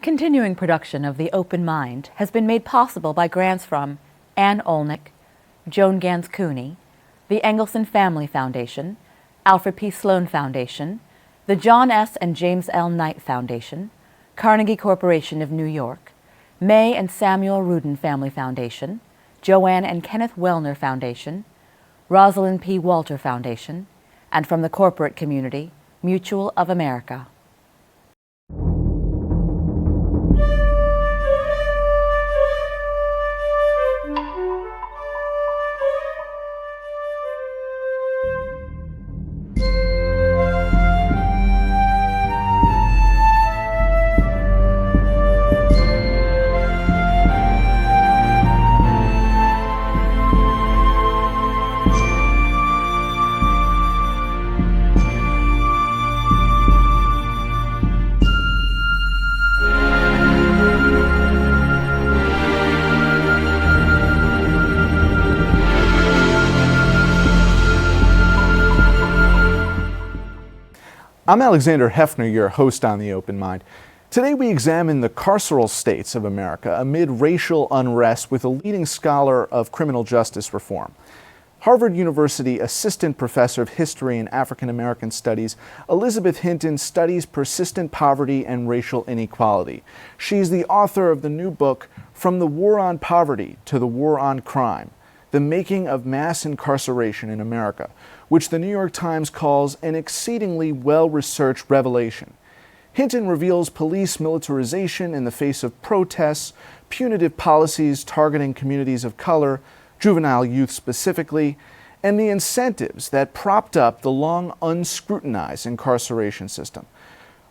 continuing production of The Open Mind has been made possible by grants from Ann Olnick, Joan Gans CUNY, the Engelson Family Foundation, Alfred P. Sloan Foundation, the John S. and James L. Knight Foundation, Carnegie Corporation of New York, May and Samuel Rudin Family Foundation, Joanne and Kenneth Wellner Foundation, Rosalind P. Walter Foundation, and from the corporate community, Mutual of America. I'm Alexander Heffner, your host on The Open Mind. Today we examine the carceral states of America amid racial unrest with a leading scholar of criminal justice reform. Harvard University Assistant Professor of History and African American Studies, Elizabeth Hinton studies persistent poverty and racial inequality. She's the author of the new book, From the War on Poverty to the War on Crime: The Making of Mass Incarceration in America, which the New York Times calls an exceedingly well-researched revelation. Hinton reveals police militarization in the face of protests, punitive policies targeting communities of color, juvenile youth specifically, and the incentives that propped up the long unscrutinized incarceration system.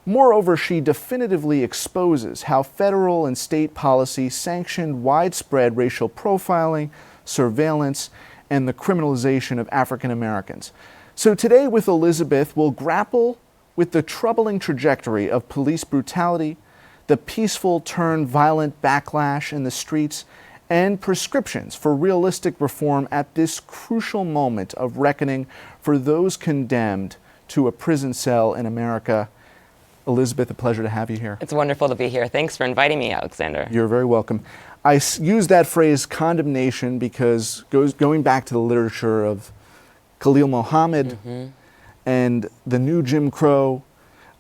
Moreover, she definitively exposes how federal and state policy sanctioned widespread racial profiling, surveillance, and the criminalization of African Americans. So today with Elizabeth, we'll grapple with the troubling trajectory of police brutality, the peaceful turn violent backlash in the streets, and prescriptions for realistic reform at this crucial moment of reckoning for those condemned to a prison cell in America. Elizabeth, a pleasure to have you here. It's wonderful to be here. Thanks for inviting me, Alexander. You're very welcome. I use that phrase condemnation because going back to the literature of Khalil Muhammad and the new Jim Crow,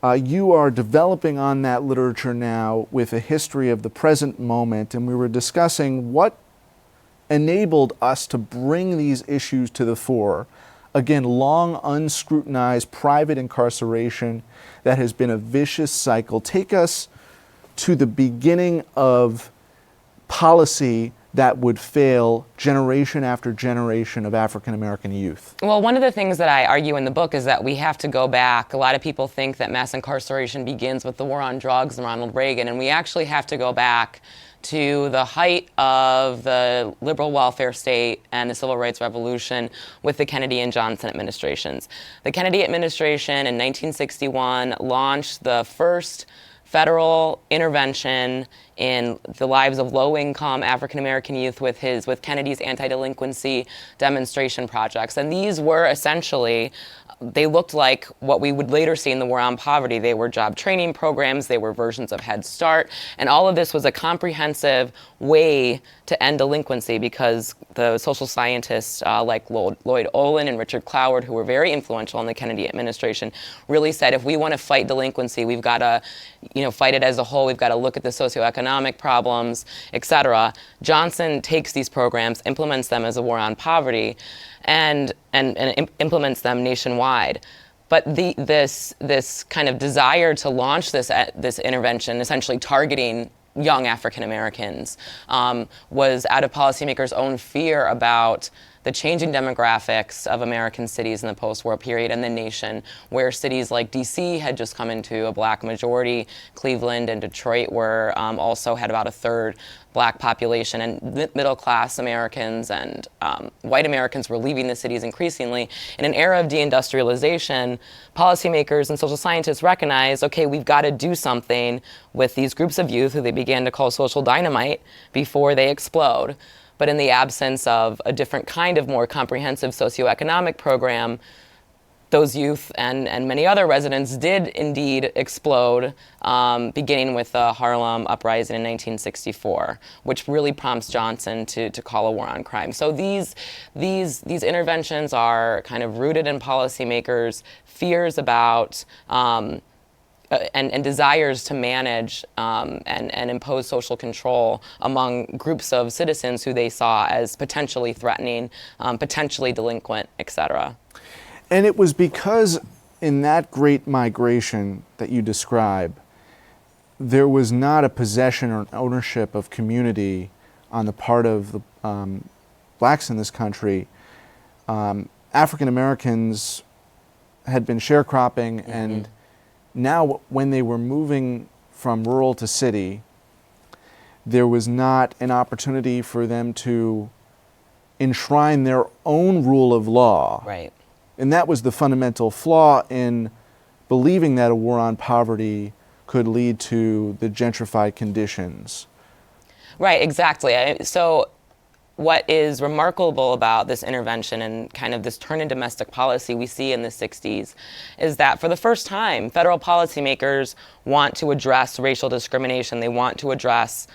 you are developing on that literature now with a history of the present moment, and we were discussing what enabled us to bring these issues to the fore. Again, long unscrutinized private incarceration that has been a vicious cycle. Take us to the beginning of policy that would fail generation after generation of African American youth? Well, one of the things that I argue in the book is that we have to go back. A lot of people think that mass incarceration begins with the war on drugs and Ronald Reagan, and we actually have to go back to the height of the liberal welfare state and the civil rights revolution with the Kennedy and Johnson administrations. The Kennedy administration in 1961 launched the first federal intervention in the lives of low-income African-American youth with Kennedy's anti-delinquency demonstration projects. And these were essentially, they looked like what we would later see in the War on Poverty. They were job training programs, they were versions of Head Start, and all of this was a comprehensive way to end delinquency because the social scientists like Lloyd Olin and Richard Cloward, who were very influential in the Kennedy administration, really said if we want to fight delinquency, we've got to fight it as a whole, we've got to look at the socioeconomic problems, etc. Johnson takes these programs, implements them as a war on poverty, and implements them nationwide. But this kind of desire to launch this intervention, essentially targeting young African Americans, was out of policymakers' own fear about the changing demographics of American cities in the post-war period and the nation, where cities like DC had just come into a black majority, Cleveland and Detroit also had about a third black population, and middle-class Americans and white Americans were leaving the cities increasingly. In an era of deindustrialization, policymakers and social scientists recognized, okay, we've got to do something with these groups of youth who they began to call social dynamite before they explode. But in the absence of a different kind of more comprehensive socioeconomic program, those youth and many other residents did indeed explode, beginning with the Harlem Uprising in 1964, which really prompts Johnson to call a war on crime. So these interventions are kind of rooted in policymakers' fears about and desires to manage and impose social control among groups of citizens who they saw as potentially threatening, potentially delinquent, etc. And it was because in that great migration that you describe, there was not a possession or an ownership of community on the part of the blacks in this country. African Americans had been sharecropping, and now when they were moving from rural to city, there was not an opportunity for them to enshrine their own rule of law. Right. And that was the fundamental flaw in believing that a war on poverty could lead to the gentrified conditions. Right, exactly. So what is remarkable about this intervention and kind of this turn in domestic policy we see in the 60s is that for the first time, federal policymakers want to address racial discrimination. They want to address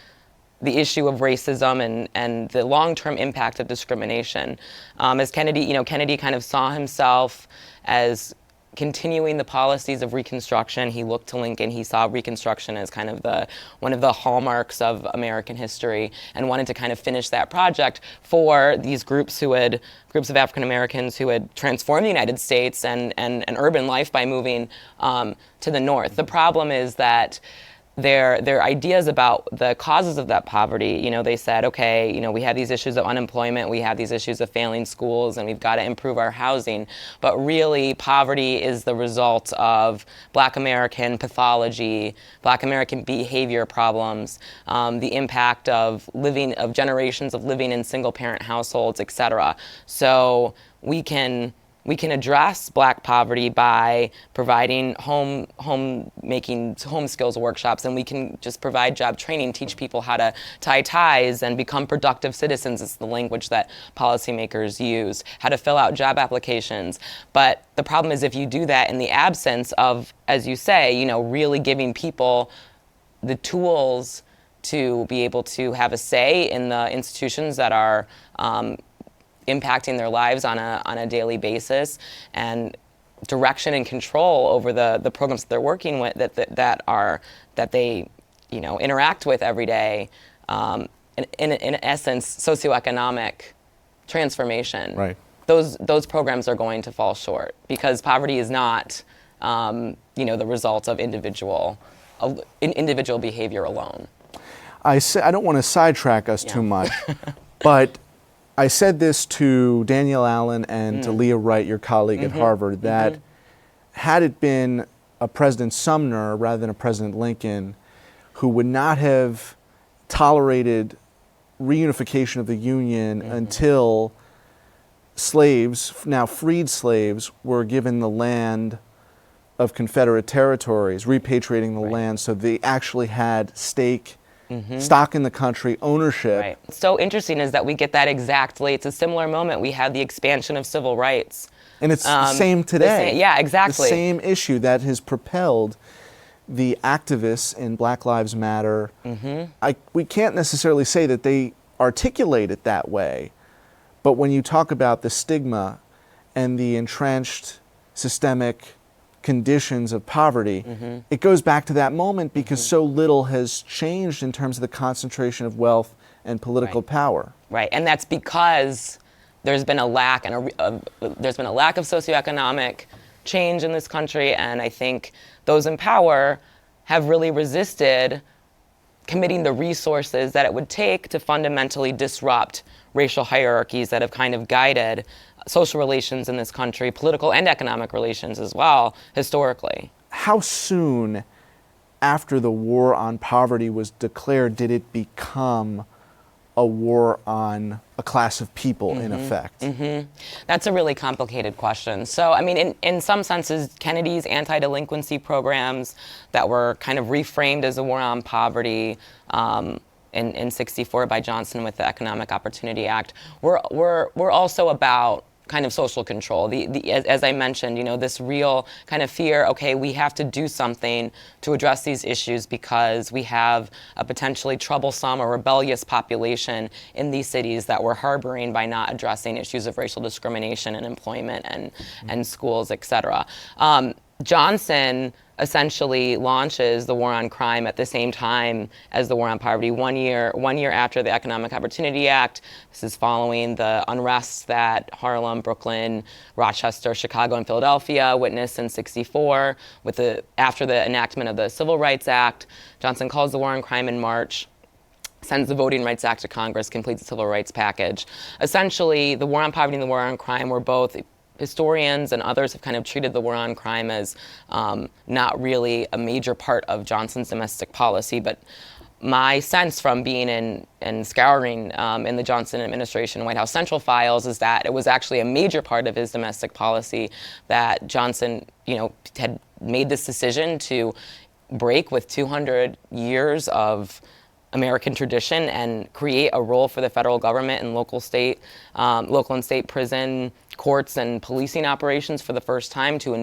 the issue of racism and the long-term impact of discrimination. As Kennedy, Kennedy kind of saw himself as continuing the policies of Reconstruction. He looked to Lincoln. He saw Reconstruction as kind of one of the hallmarks of American history, and wanted to kind of finish that project for these groups of African Americans who had transformed the United States and urban life by moving to the north. The problem is that their ideas about the causes of that poverty, they said, okay, we have these issues of unemployment, we have these issues of failing schools, and we've got to improve our housing. But really, poverty is the result of Black American pathology, Black American behavior problems, the impact of generations of living in single-parent households, etc. So we can address Black poverty by providing home skills workshops, and we can just provide job training, teach people how to tie ties and become productive citizens. It's the language that policymakers use, how to fill out job applications. But the problem is if you do that in the absence of, as you say, really giving people the tools to be able to have a say in the institutions that are impacting their lives on a daily basis, and direction and control over the programs that they're working with, that they interact with every day, in essence socioeconomic transformation. Right. Those programs are going to fall short because poverty is not the result of individual behavior alone. I don't want to sidetrack us too much, but I said this to Danielle Allen and to Leah Wright, your colleague at Harvard, that had it been a President Sumner rather than a President Lincoln who would not have tolerated reunification of the Union until slaves, now freed slaves, were given the land of Confederate territories, repatriating the land so they actually had stock in the country, ownership. Right. What's so interesting is that we get that exactly. It's a similar moment. We had the expansion of civil rights. And it's the same today. Yeah, exactly. The same issue that has propelled the activists in Black Lives Matter. We can't necessarily say that they articulate it that way, but when you talk about the stigma and the entrenched systemic conditions of poverty, it goes back to that moment because so little has changed in terms of the concentration of wealth and political power. Right, and that's because there's been a lack of socioeconomic change in this country, and I think those in power have really resisted committing the resources that it would take to fundamentally disrupt racial hierarchies that have kind of guided social relations in this country, political and economic relations as well, historically. How soon after the war on poverty was declared did it become a war on a class of people, in effect? That's a really complicated question. So, I mean, in some senses, Kennedy's anti-delinquency programs that were kind of reframed as a war on poverty in '64 by Johnson with the Economic Opportunity Act were also about kind of social control. As I mentioned, this real kind of fear, okay, we have to do something to address these issues because we have a potentially troublesome or rebellious population in these cities that we're harboring by not addressing issues of racial discrimination and employment and schools, et cetera. Johnson essentially launches the war on crime at the same time as the war on poverty, 1 year after the Economic Opportunity Act. This is following the unrest that Harlem, Brooklyn, Rochester, Chicago, and Philadelphia witnessed in '64 after the enactment of the Civil Rights Act. Johnson calls the war on crime in March, sends the Voting Rights Act to Congress, completes the Civil Rights Package. Essentially, the war on poverty and the war on crime were both, historians and others have kind of treated the war on crime as not really a major part of Johnson's domestic policy, but my sense from being in and scouring in the Johnson administration White House Central files is that it was actually a major part of his domestic policy, that Johnson, had made this decision to break with 200 years of American tradition and create a role for the federal government and local and state prison, courts, and policing operations for the first time, to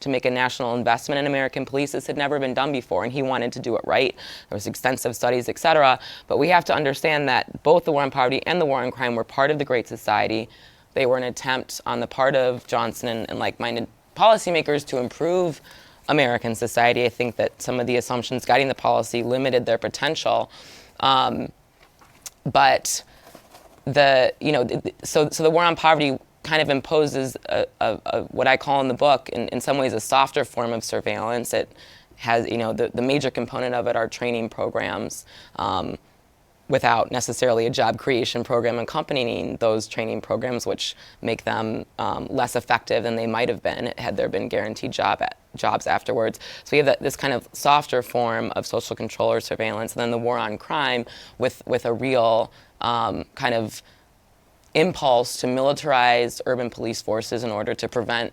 make a national investment in American police. This had never been done before, and he wanted to do it right. There was extensive studies, et cetera. But we have to understand that both the war on poverty and the war on crime were part of the Great Society. They were an attempt on the part of Johnson and like-minded policymakers to improve American society. I think that some of the assumptions guiding the policy limited their potential, but so the war on poverty kind of imposes a what I call in the book, in some ways, a softer form of surveillance. It has, the major component of it are training programs, without necessarily a job creation program accompanying those training programs, which make them less effective than they might have been had there been guaranteed jobs afterwards. So we have this kind of softer form of social control or surveillance, and then the war on crime with a real kind of impulse to militarize urban police forces in order to prevent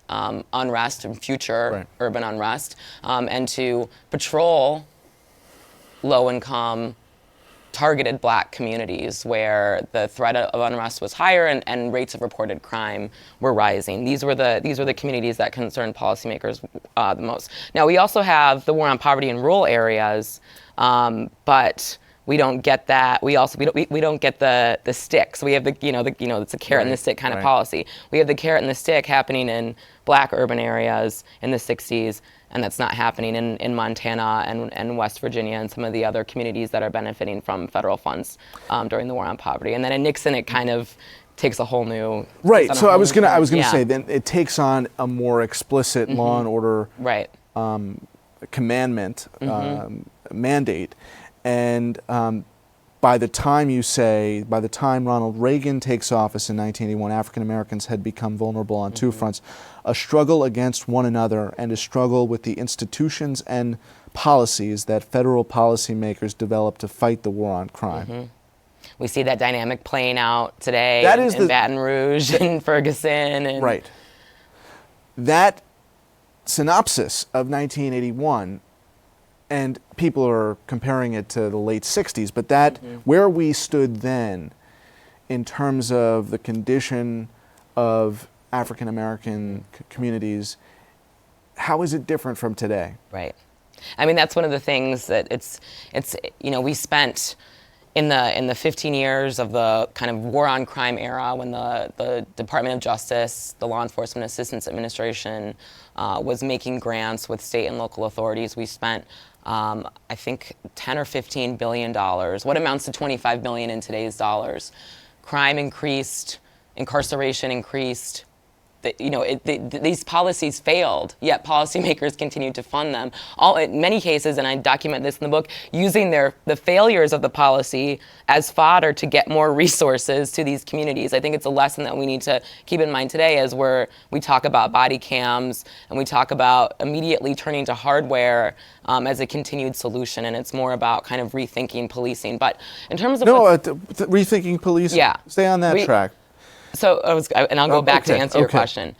unrest and future urban unrest, and to patrol low-income, targeted Black communities where the threat of unrest was higher and rates of reported crime were rising. These were the communities that concerned policymakers the most. Now, we also have the war on poverty in rural areas, but we don't get that. We don't get the stick. So we have it's a carrot and the stick kind of policy. We have the carrot and the stick happening in Black urban areas in the 60s, and that's not happening in Montana and West Virginia and some of the other communities that are benefiting from federal funds during the war on poverty. And then in Nixon, it kind of takes a whole new So I was gonna say, then it takes on a more explicit law and order commandment mandate. And by the time Ronald Reagan takes office in 1981, African Americans had become vulnerable on two fronts: a struggle against one another and a struggle with the institutions and policies that federal policymakers developed to fight the war on crime. We see that dynamic playing out today in Baton Rouge and Ferguson. And That synopsis of 1981, and people are comparing it to the late 60s, but where we stood then in terms of the condition of African American communities, how is it different from today? Right. I mean, that's one of the things that we spent in the 15 years of the kind of war on crime era, when the Department of Justice, the Law Enforcement Assistance Administration, was making grants with state and local authorities. We spent I think $10 or $15 billion, what amounts to $25 billion in today's dollars. Crime increased, incarceration increased. These policies failed, yet policymakers continued to fund them. In many cases, and I document this in the book, using the failures of the policy as fodder to get more resources to these communities. I think it's a lesson that we need to keep in mind today, as we talk about body cams and we talk about immediately turning to hardware as a continued solution, and it's more about kind of rethinking policing. But in terms of rethinking policing, stay on that track. So I'll go back to answer your question.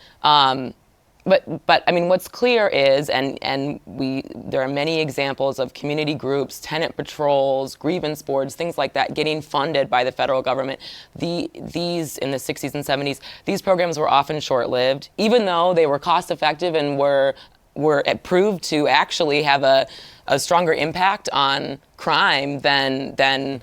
But I mean, what's clear is, there are many examples of community groups, tenant patrols, grievance boards, things like that, getting funded by the federal government. These in the 60s and 70s, these programs were often short-lived, even though they were cost-effective and were proved to actually have a stronger impact on crime than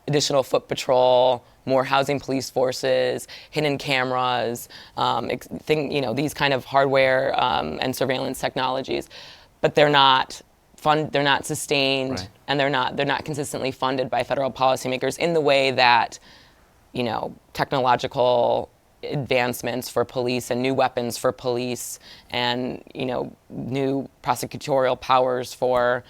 additional foot patrol, more housing police forces, hidden cameras, these kind of hardware and surveillance technologies. But they're not sustained, right. and they're not consistently funded by federal policymakers in the way that, technological advancements for police and new weapons for police and, new prosecutorial powers for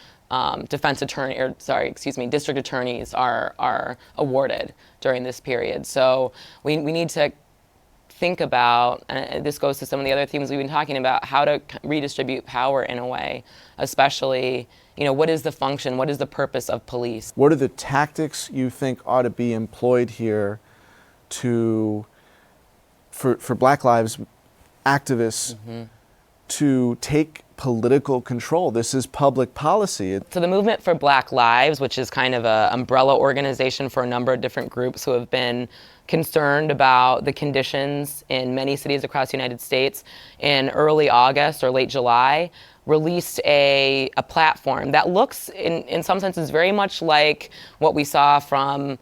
district attorneys are awarded during this period. So we need to think about, and this goes to some of the other themes we've been talking about, how to redistribute power in a way, especially, what is the function, what is the purpose of police? What are the tactics you think ought to be employed here for Black Lives activists to take political control? This is public policy. So the Movement for Black Lives, which is kind of an umbrella organization for a number of different groups who have been concerned about the conditions in many cities across the United States, in early August or late July, released a platform that looks, in some senses, very much like what we saw from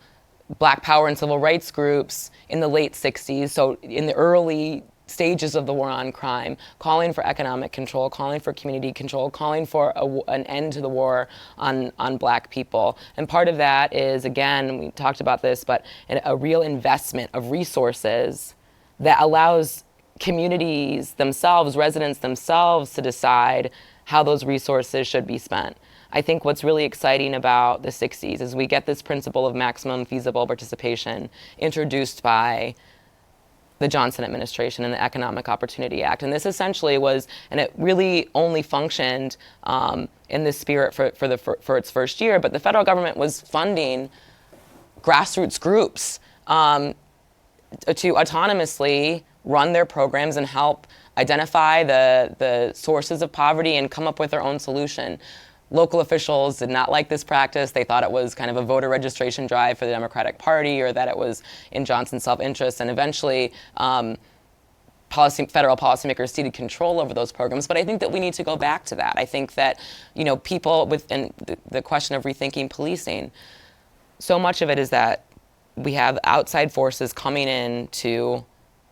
Black Power and civil rights groups in the late 60s, so in the early stages of the war on crime, calling for economic control, calling for community control, calling for an end to the war on Black people. And part of that is, again, we talked about this, but a real investment of resources that allows communities themselves, residents themselves, to decide how those resources should be spent. I think what's really exciting about the 60s is we get this principle of maximum feasible participation introduced by the Johnson administration and the Economic Opportunity Act. And this essentially was, and it really only functioned in this spirit for its first year, but the federal government was funding grassroots groups to autonomously run their programs and help identify the sources of poverty and come up with their own solution. Local officials did not like this practice. They thought it was kind of a voter registration drive for the Democratic Party, or that it was in Johnson's self-interest. And eventually, federal policymakers ceded control over those programs. But I think that we need to go back to that. I think that, people within the question of rethinking policing, so much of it is that we have outside forces coming in to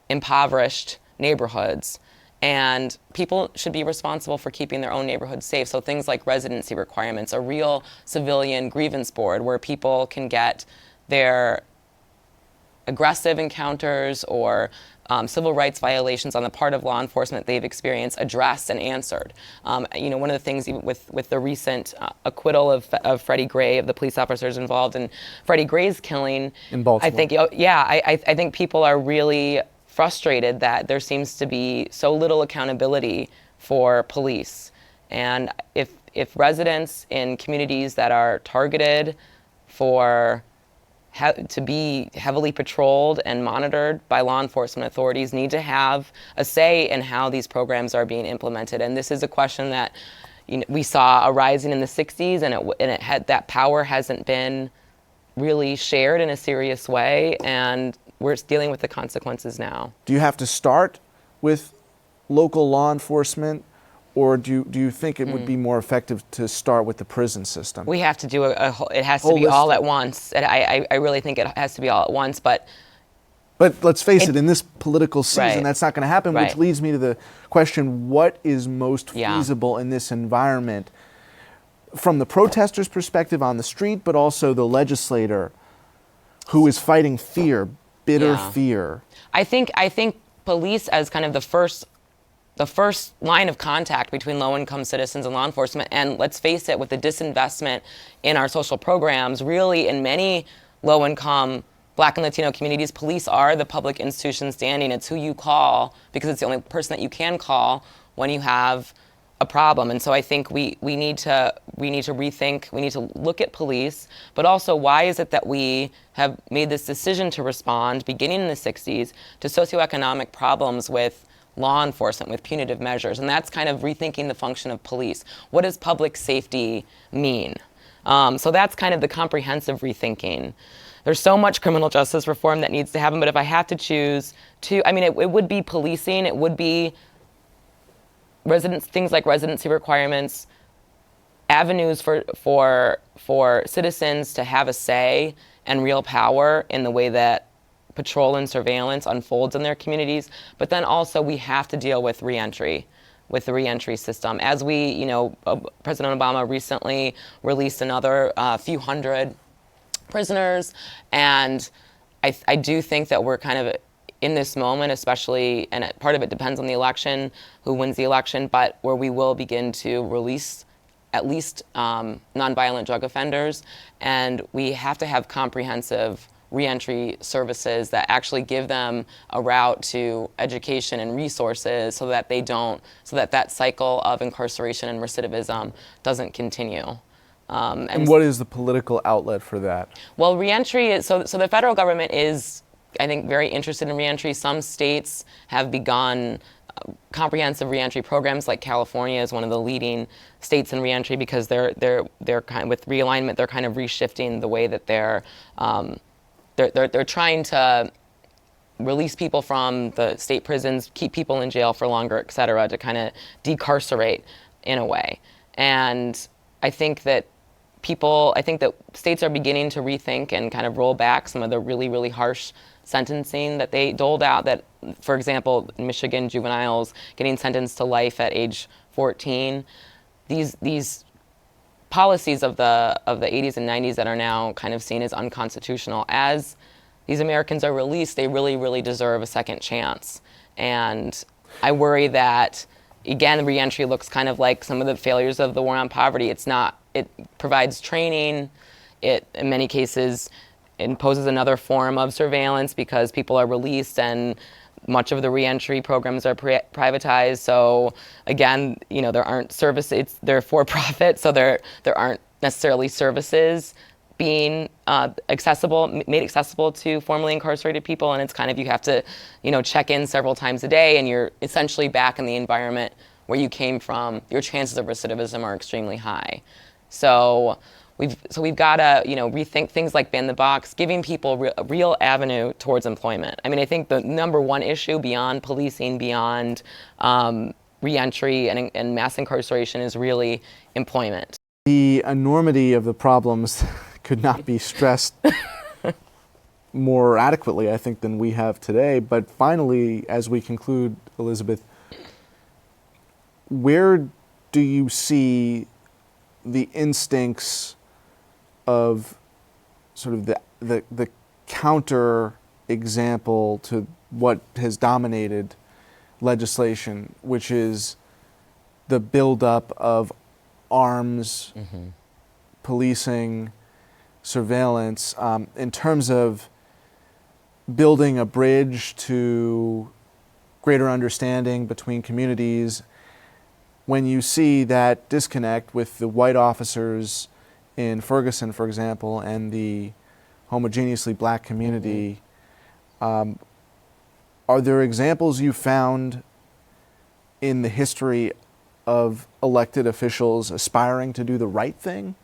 impoverished neighborhoods, and people should be responsible for keeping their own neighborhoods safe. So things like residency requirements, a real civilian grievance board where people can get their aggressive encounters or civil rights violations on the part of law enforcement they've experienced addressed and answered. One of the things, even with the recent acquittal of Freddie Gray, of the police officers involved in Freddie Gray's killing, in Baltimore. I think, I think people are really frustrated that there seems to be so little accountability for police. And if residents in communities that are targeted to be heavily patrolled and monitored by law enforcement authorities need to have a say in how these programs are being implemented. And this is a question that we saw arising in the 60s, and that power hasn't been really shared in a serious way, and we're dealing with the consequences now. Do you have to start with local law enforcement, or do you think it would be more effective to start with the prison system? We have to do it has to be all at once. I really think it has to be all at once, but let's face it, in this political season, that's not going to happen, right. Which leads me to the question, what is most feasible in this environment from the protesters' perspective on the street, but also the legislator who is fighting fear, bitter fear? I think police as kind of the first line of contact between low-income citizens and law enforcement, and let's face it, with the disinvestment in our social programs, really in many low-income Black and Latino communities, police are the public institution standing. It's who you call because it's the only person that you can call when you have a problem. And so I think we need to rethink, we need to look at police, but also why is it that we have made this decision to respond beginning in the 60s to socioeconomic problems with law enforcement with punitive measures. And that's kind of rethinking the function of police. What does public safety mean? So that's kind of the comprehensive rethinking. There's so much criminal justice reform that needs to happen, but if I have to choose two, I mean, it would be policing, it would be things like residency requirements, avenues for citizens to have a say and real power in the way that patrol and surveillance unfolds in their communities. But then also we have to deal with reentry, with the reentry system. As we, President Obama recently released another few hundred prisoners, and I do think that we're kind of in this moment, especially, and part of it depends on the election, who wins the election, but where we will begin to release at least nonviolent drug offenders, and we have to have comprehensive reentry services that actually give them a route to education and resources so that that cycle of incarceration and recidivism doesn't continue. And what is the political outlet for that? Well, reentry is, so the federal government is, I think, very interested in reentry. Some states have begun comprehensive reentry programs, like California is one of the leading states in reentry because they're kind of, with realignment, they're kind of reshifting the way that they're trying to release people from the state prisons, keep people in jail for longer, et cetera, to kind of decarcerate in a way. And I think that states are beginning to rethink and kind of roll back some of the really, really harsh sentencing that they doled out. That, for example, in Michigan, juveniles getting sentenced to life at age 14. These policies of the 80s and 90s that are now kind of seen as unconstitutional. As these Americans are released, they really, really deserve a second chance. And I worry that, again, reentry looks kind of like some of the failures of the war on poverty. It provides training. It, in many cases, imposes another form of surveillance because people are released and much of the reentry programs are privatized. So again, there aren't services. They're for profit, so there aren't necessarily services being made accessible to formerly incarcerated people. And it's kind of, you have to, check in several times a day, and you're essentially back in the environment where you came from. Your chances of recidivism are extremely high. So we've got to, rethink things like ban the box, giving people a real avenue towards employment. I mean, I think the number one issue beyond policing, beyond reentry and mass incarceration is really employment. The enormity of the problems could not be stressed more adequately, I think, than we have today. But finally, as we conclude, Elizabeth, where do you see the instincts of sort of the counter example to what has dominated legislation, which is the buildup of arms, policing, surveillance, in terms of building a bridge to greater understanding between communities? When you see that disconnect with the white officers in Ferguson, for example, and the homogeneously black community, are there examples you found in the history of elected officials aspiring to do the right thing?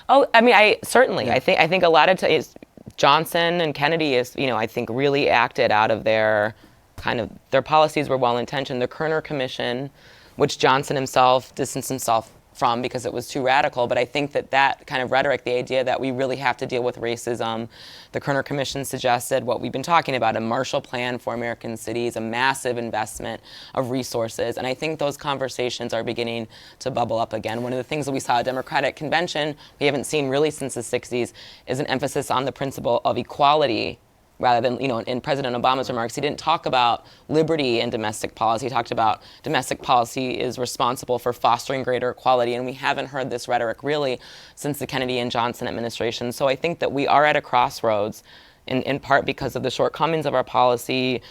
Oh, I mean, certainly. Yeah. I think a lot of times Johnson and Kennedy I think really acted out of their policies were well-intentioned. The Kerner Commission, which Johnson himself distanced himself from because it was too radical, but I think that kind of rhetoric, the idea that we really have to deal with racism, the Kerner Commission suggested what we've been talking about, a Marshall Plan for American cities, a massive investment of resources, and I think those conversations are beginning to bubble up again. One of the things that we saw at Democratic Convention, we haven't seen really since the 60s, is an emphasis on the principle of equality rather than, in President Obama's remarks, he didn't talk about liberty in domestic policy. He talked about domestic policy is responsible for fostering greater equality, and we haven't heard this rhetoric really since the Kennedy and Johnson administration. So I think that we are at a crossroads, in part because of the shortcomings of our policy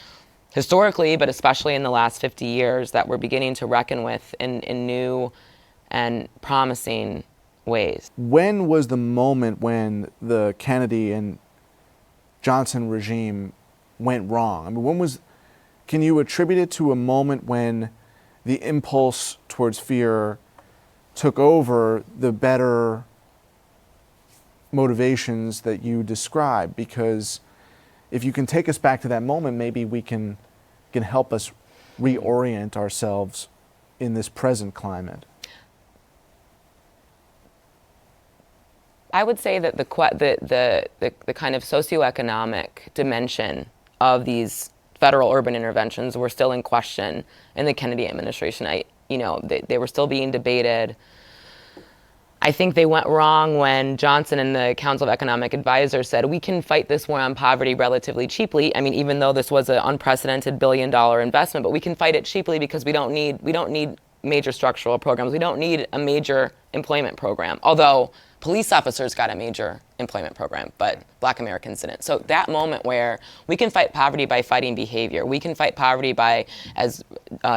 historically, but especially in the last 50 years, that we're beginning to reckon with in new and promising ways. When was the moment when the Kennedy and Johnson regime went wrong? I mean, when was Can you attribute it to a moment when the impulse towards fear took over the better motivations that you describe? Because if you can take us back to that moment, maybe we can help us reorient ourselves in this present climate. I would say that the kind of socioeconomic dimension of these federal urban interventions were still in question in the Kennedy administration. They were still being debated. I think they went wrong when Johnson and the Council of Economic Advisors said, we can fight this war on poverty relatively cheaply. I mean, even though this was an unprecedented billion-dollar investment, but we can fight it cheaply because we don't need major structural programs. We don't need a major employment program. Although police officers got a major employment program, but Black Americans didn't. So that moment where we can fight poverty by fighting behavior, we can fight poverty by, as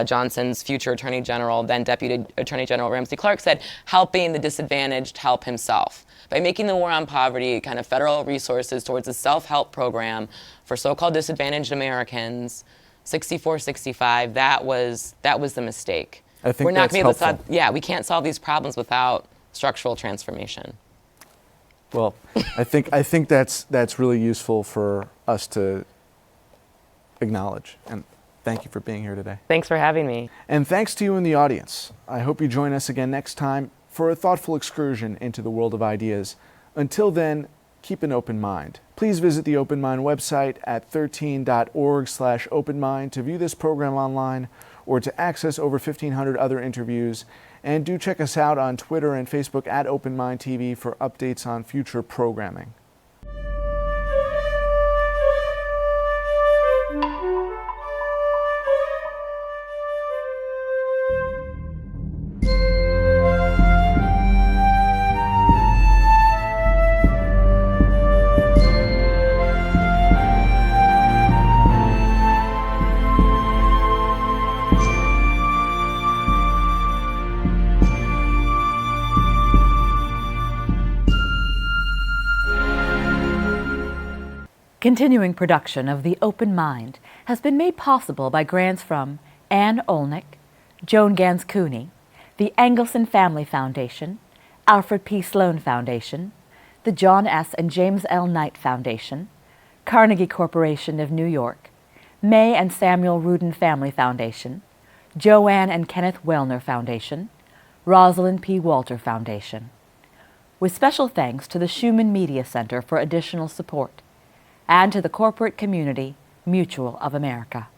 Johnson's future Attorney General, then Deputy Attorney General Ramsey Clark said, helping the disadvantaged help himself. By making the war on poverty kind of federal resources towards a self-help program for so-called disadvantaged Americans, 64, 65, that was the mistake. I think that's helpful. We can't solve these problems without structural transformation. Well, I think that's really useful for us to acknowledge. And thank you for being here today. Thanks for having me. And thanks to you in the audience. I hope you join us again next time for a thoughtful excursion into the world of ideas. Until then, keep an open mind. Please visit the Open Mind website at 13.org/openmind to view this program online or to access over 1,500 other interviews. And do check us out on Twitter and Facebook at Open Mind TV for updates on future programming. Continuing production of The Open Mind has been made possible by grants from Ann Olnick, Joan Gans CUNY, the Engelson Family Foundation, Alfred P. Sloan Foundation, the John S. and James L. Knight Foundation, Carnegie Corporation of New York, May and Samuel Rudin Family Foundation, Joanne and Kenneth Wellner Foundation, Rosalind P. Walter Foundation. With special thanks to the Schumann Media Center for additional support, and to the corporate community, Mutual of America.